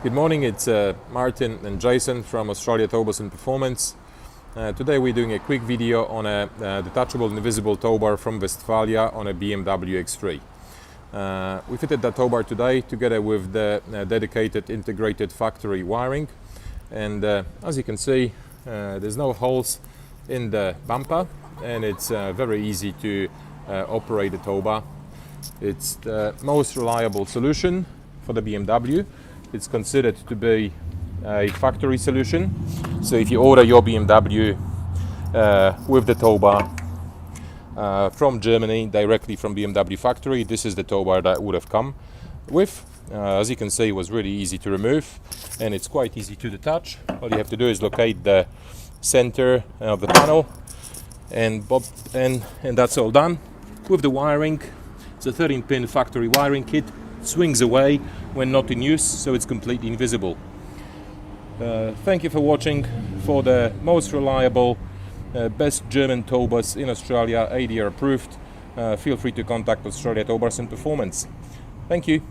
Good morning, it's Martin and Jason from Towbars Performance. Today we're doing a quick video on a detachable invisible towbar from Westfalia on a BMW X3. We fitted that towbar today together with the dedicated integrated factory wiring, and as you can see there's no holes in the bumper and it's very easy to operate the towbar. It's the most reliable solution for the BMW. It's considered to be a factory solution. So if you order your BMW with the towbar from Germany, directly from BMW factory, this is the towbar that would have come with. As you can see, it was really easy to remove and it's quite easy to detach. All you have to do is locate the center of the panel and that's all done. With the wiring, it's a 13-pin factory wiring kit. Swings away when not in use, so it's completely invisible. Thank you for watching. For the most reliable, best German towbars in Australia, ADR approved, feel free to contact Towbars Performance. Thank you.